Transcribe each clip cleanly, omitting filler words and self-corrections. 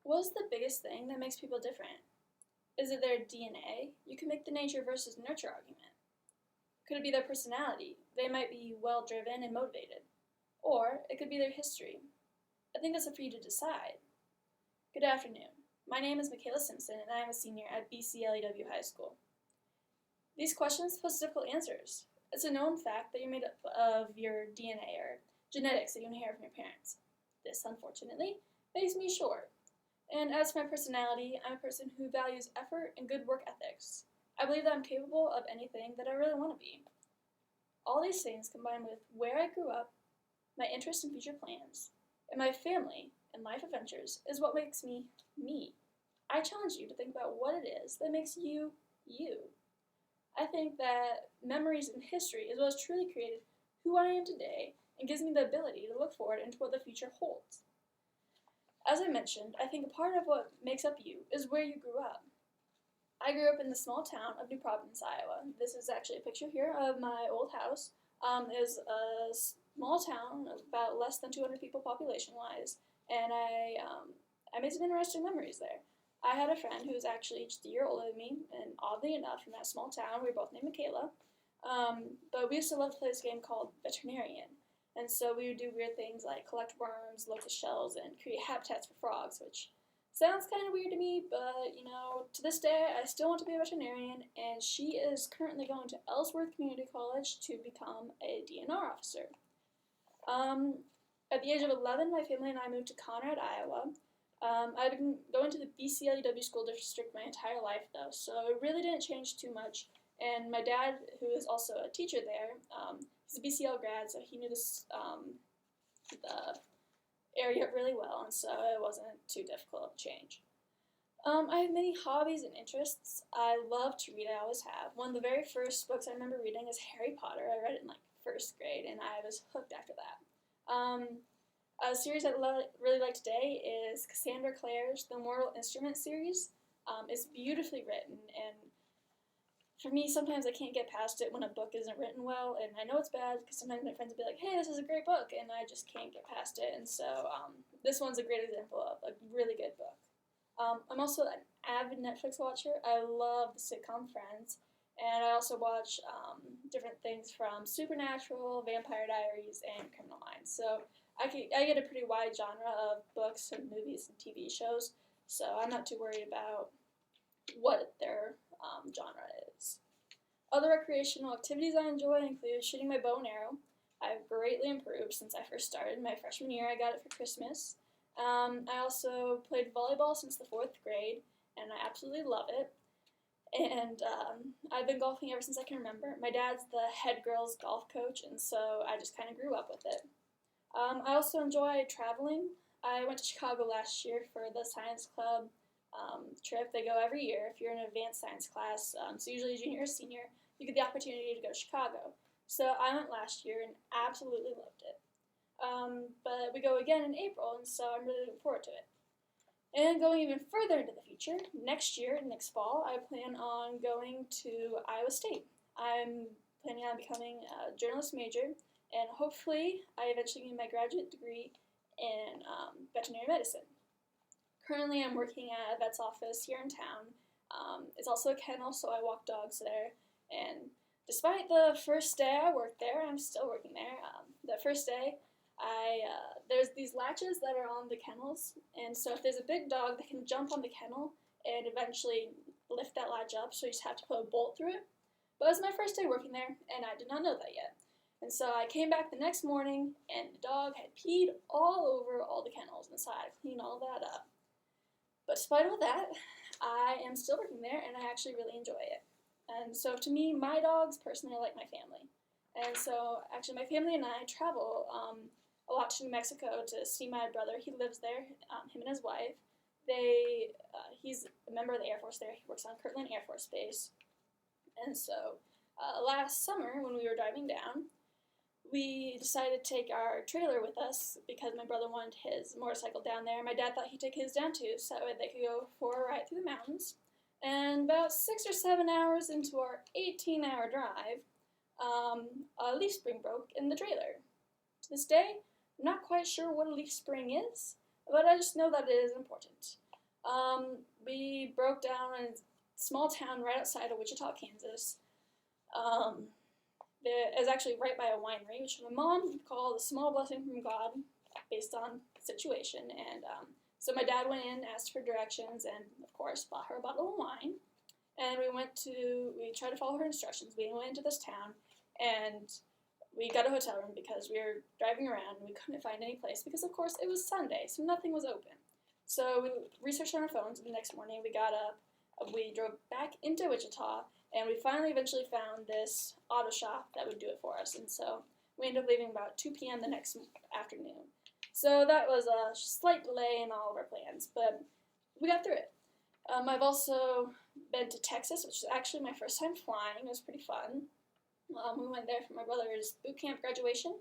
What is the biggest thing that makes people different? Is it their DNA? You can make the nature versus nurture argument. Could it be their personality? They might be well driven and motivated. Or it could be their history. I think that's up for you to decide. Good afternoon. My name is Michaela Simpson, and I am a senior at BCLEW High School. These questions pose difficult answers. It's a known fact that you're made up of your DNA or genetics that you inherit from your parents. This, unfortunately, makes me short. And as for my personality, I'm a person who values effort and good work ethics. I believe that I'm capable of anything that I really want to be. All these things combined with where I grew up, my interests and future plans, and my family and life adventures is what makes me me. I challenge you to think about what it is that makes you you. I think that memories and history is what has truly created who I am today and gives me the ability to look forward into what the future holds. As I mentioned, I think a part of what makes up you is where you grew up. I grew up in the small town of New Providence, Iowa. This is actually a picture here of my old house. It is a small town, about less than 200 people population-wise, and I made some interesting memories there. I had a friend who was actually just a year older than me, and oddly enough, in that small town, we were both named Michaela. But we used to love to play this game called Veterinarian. And so we would do weird things like collect worms, locust shells, and create habitats for frogs, which sounds kind of weird to me, but to this day, I still want to be a veterinarian, and she is currently going to Ellsworth Community College to become a DNR officer. At the age of 11, my family and I moved to Conrad, Iowa. I've been going to the BCLEW school district my entire life, though, so it really didn't change too much. And my dad, who is also a teacher there, he's a BCL grad, so he knew the area really well, and so it wasn't too difficult of a change. I have many hobbies and interests. I love to read, I always have. One of the very first books I remember reading is Harry Potter. I read it in first grade, and I was hooked after that. A series I really like today is Cassandra Clare's The Mortal Instrument series. It's beautifully written, and for me, sometimes I can't get past it when a book isn't written well, and I know it's bad because sometimes my friends will be like, hey, this is a great book, and I just can't get past it, and so this one's a great example of a really good book. I'm also an avid Netflix watcher. I love the sitcom Friends, and I also watch different things from Supernatural, Vampire Diaries, and Criminal Minds, so I get a pretty wide genre of books and movies and TV shows, so I'm not too worried about what their genre is. Other recreational activities I enjoy include shooting my bow and arrow. I've greatly improved since I first started. My freshman year, I got it for Christmas. I also played volleyball since the 4th grade, and I absolutely love it. And I've been golfing ever since I can remember. My dad's the head girls golf coach, and so I just kind of grew up with it. I also enjoy traveling. I went to Chicago last year for the science club trip. They go every year if you're in an advanced science class, so usually junior or senior, you get the opportunity to go to Chicago. So I went last year and absolutely loved it. But we go again in April, and so I'm really looking forward to it. And going even further into the future, next year, next fall, I plan on going to Iowa State. I'm planning on becoming a journalist major, and hopefully I eventually get my graduate degree in veterinary medicine. Currently, I'm working at a vet's office here in town. It's also a kennel, so I walk dogs there. And despite the first day I worked there, I'm still working there. The first day, there's these latches that are on the kennels, and so if there's a big dog that can jump on the kennel and eventually lift that latch up, so you just have to put a bolt through it. But it was my first day working there, and I did not know that yet. And so I came back the next morning, and the dog had peed all over all the kennels, and so I had to clean all that up. But despite all that, I am still working there, and I actually really enjoy it. And so to me, my dogs personally are like my family. And so actually my family and I travel a lot to New Mexico to see my brother. He lives there, him and his wife. He's a member of the Air Force there. He works on Kirtland Air Force Base. And so last summer when we were driving down, we decided to take our trailer with us because my brother wanted his motorcycle down there. My dad thought he'd take his down too, so that way they could go for a ride through the mountains. And about 6 or 7 hours into our 18-hour drive, a leaf spring broke in the trailer. To this day, I'm not quite sure what a leaf spring is, but I just know that it is important. We broke down in a small town right outside of Wichita, Kansas. Um, it was actually right by a winery, which my mom would call a small blessing from God based on the situation. And so my dad went in, asked for directions, and of course bought her a bottle of wine. And we tried to follow her instructions. We went into this town, and we got a hotel room because we were driving around and we couldn't find any place because, of course, it was Sunday, so nothing was open. So we researched on our phones, and the next morning we got up, we drove back into Wichita, and we finally eventually found this auto shop that would do it for us. And so we ended up leaving about 2 p.m. the next afternoon. So that was a slight delay in all of our plans, but we got through it. I've also been to Texas, which is actually my first time flying. It was pretty fun. We went there for my brother's boot camp graduation.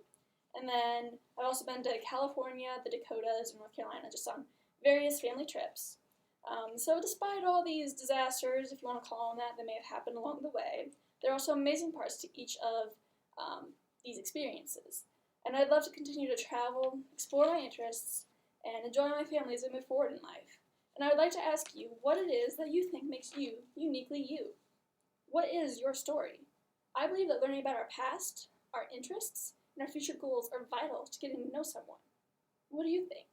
And then I've also been to California, the Dakotas, and North Carolina, just on various family trips. So despite all these disasters, if you want to call them that may have happened along the way, there are also amazing parts to each of these experiences. And I'd love to continue to travel, explore my interests, and enjoy my family as I move forward in life. And I would like to ask you what it is that you think makes you uniquely you. What is your story? I believe that learning about our past, our interests, and our future goals are vital to getting to know someone. What do you think?